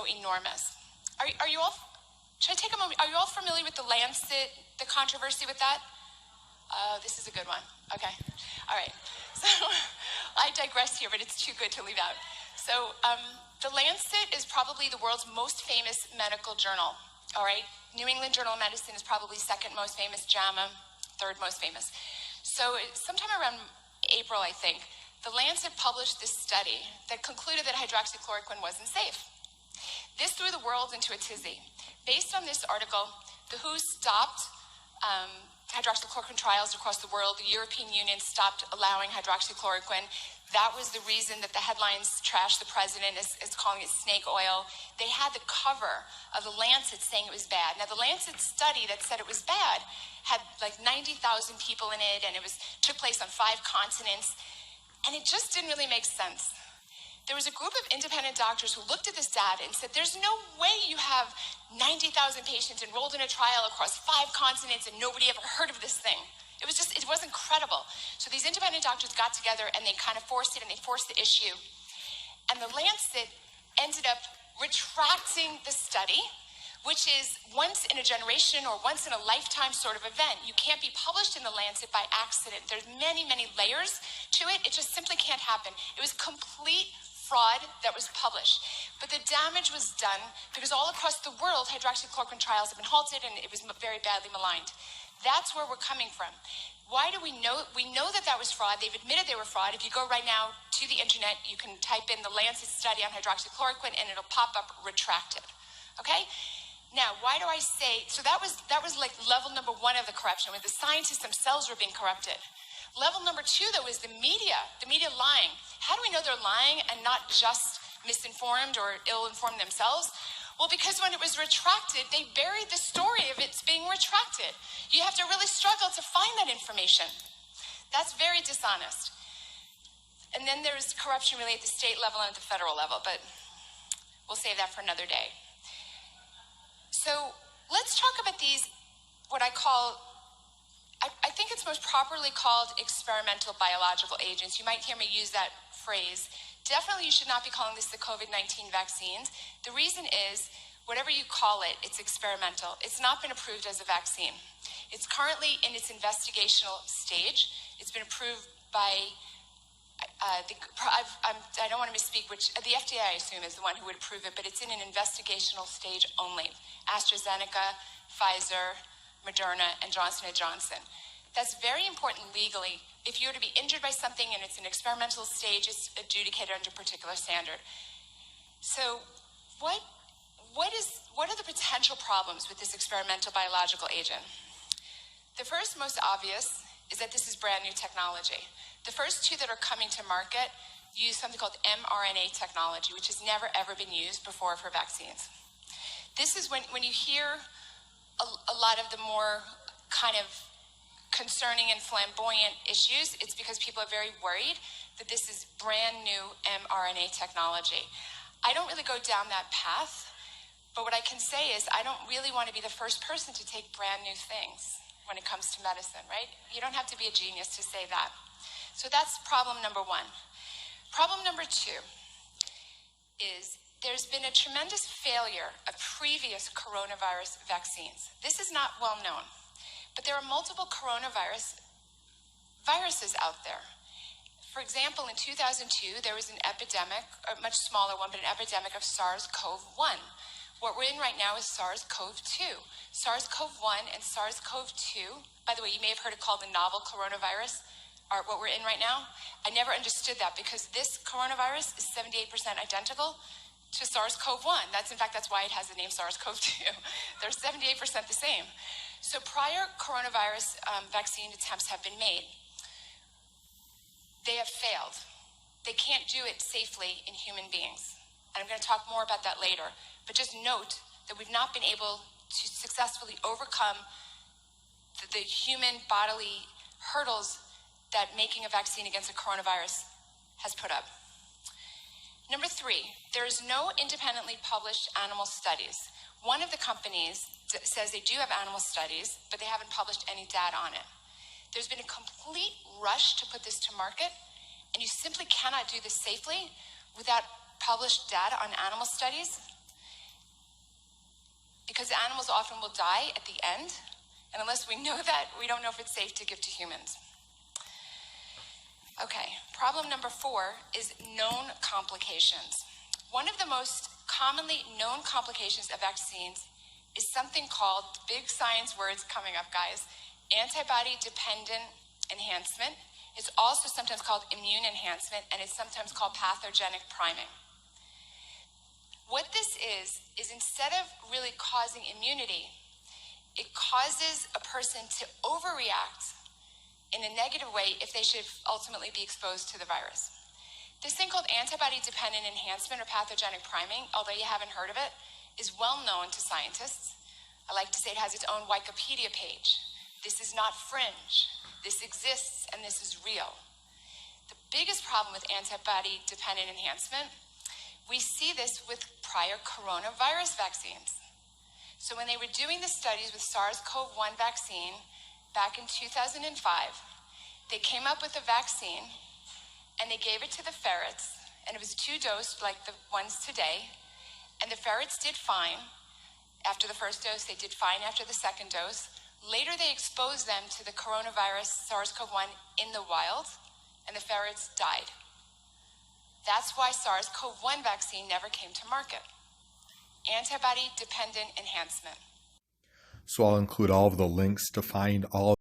enormous. Are you all, should I take a moment? Are you all familiar with the Lancet, the controversy with that? This is a good one. Okay. All right. So I digress here, but it's too good to leave out. So the Lancet is probably the world's most famous medical journal. All right. New England Journal of Medicine is probably second most famous. JAMA, third most famous. So sometime around April, I think, the Lancet published this study that concluded that hydroxychloroquine wasn't safe. This threw the world into a tizzy. Based on this article, the WHO stopped hydroxychloroquine trials across the world. The European Union stopped allowing hydroxychloroquine. That was the reason that the headlines trashed the president as calling it snake oil. They had the cover of the Lancet saying it was bad. Now, the Lancet study that said it was bad had like 90,000 people in it, and it took place on 5 continents, and it just didn't really make sense. There was a group of independent doctors who looked at this data and said, there's no way you have 90,000 patients enrolled in a trial across 5 continents and nobody ever heard of this thing. It wasn't credible. So these independent doctors got together and they kind of forced it, and they forced the issue. And the Lancet ended up retracting the study, which is once in a generation or once in a lifetime sort of event. You can't be published in the Lancet by accident. There's many, many layers to it. It just simply can't happen. It was complete fraud that was published. But the damage was done because all across the world, hydroxychloroquine trials have been halted and it was very badly maligned. That's where we're coming from. Why do we know? We know that that was fraud. They've admitted they were fraud. If you go right now to the internet, you can type in the Lancet study on hydroxychloroquine and it'll pop up retracted. Okay? Now, why do I say, so that was like level number 1 of the corruption, where the scientists themselves were being corrupted. Level number 2, though, is the media lying. How do we know they're lying and not just misinformed or ill-informed themselves? Well, because when it was retracted, they buried the story of it's being retracted. You have to really struggle to find that information. That's very dishonest. And then there's corruption really at the state level and at the federal level, but we'll save that for another day. So let's talk about these, what I call, I think it's most properly called experimental biological agents. You might hear me use that phrase. Definitely you should not be calling this the COVID-19 vaccines. The reason is, whatever you call it, it's experimental. It's not been approved as a vaccine. It's currently in its investigational stage. It's been approved by, I don't want to misspeak, the FDA, I assume, is the one who would approve it, but it's in an investigational stage only. AstraZeneca, Pfizer, Moderna, and Johnson & Johnson. That's very important legally. If you were to be injured by something and it's an experimental stage, it's adjudicated under a particular standard. So what are the potential problems with this experimental biological agent? The first, most obvious, is that this is brand new technology. The first 2 that are coming to market use something called mRNA technology, which has never ever been used before for vaccines. This is when you hear a lot of the more kind of concerning and flamboyant issues, it's because people are very worried that this is brand new mRNA technology. I don't really go down that path, but what I can say is I don't really want to be the first person to take brand new things when it comes to medicine, right? You don't have to be a genius to say that. So that's problem number 1. Problem number 2 is there's been a tremendous failure of previous coronavirus vaccines. This is not well known, but there are multiple viruses out there. For example, in 2002, there was an epidemic, a much smaller one, but an epidemic of SARS-CoV-1. What we're in right now is SARS-CoV-2. SARS-CoV-1 and SARS-CoV-2, by the way, you may have heard it called the novel coronavirus, are what we're in right now. I never understood that because this coronavirus is 78% identical to SARS-CoV-1. That's why it has the name SARS-CoV-2. They're 78% the same. So prior coronavirus vaccine attempts have been made. They have failed. They can't do it safely in human beings. And I'm going to talk more about that later. But just note that we've not been able to successfully overcome the human bodily hurdles that making a vaccine against a coronavirus has put up. Number 3, there is no independently published animal studies. One of the companies says they do have animal studies, but they haven't published any data on it. There's been a complete rush to put this to market, and you simply cannot do this safely without published data on animal studies. because animals often will die at the end, and unless we know that, we don't know if it's safe to give to humans. Okay, problem number 4 is known complications. One of the most commonly known complications of vaccines is something called, big science words coming up, guys, antibody-dependent enhancement. It's also sometimes called immune enhancement, and it's sometimes called pathogenic priming. What this is instead of really causing immunity, it causes a person to overreact in a negative way if they should ultimately be exposed to the virus. This thing called antibody-dependent enhancement or pathogenic priming, although you haven't heard of it, is well known to scientists. I like to say it has its own Wikipedia page. This is not fringe. This exists, and this is real. The biggest problem with antibody-dependent enhancement, we see this with prior coronavirus vaccines. So when they were doing the studies with SARS-CoV-1 vaccine back in 2005, they came up with a vaccine and they gave it to the ferrets, and it was 2-dose like the ones today, and the ferrets did fine after the first dose. They did fine after the second dose. Later they exposed them to the coronavirus SARS-CoV-1 in the wild, and the ferrets died. That's why SARS-CoV-1 vaccine never came to market. Antibody-dependent enhancement. So I'll include all of the links to find all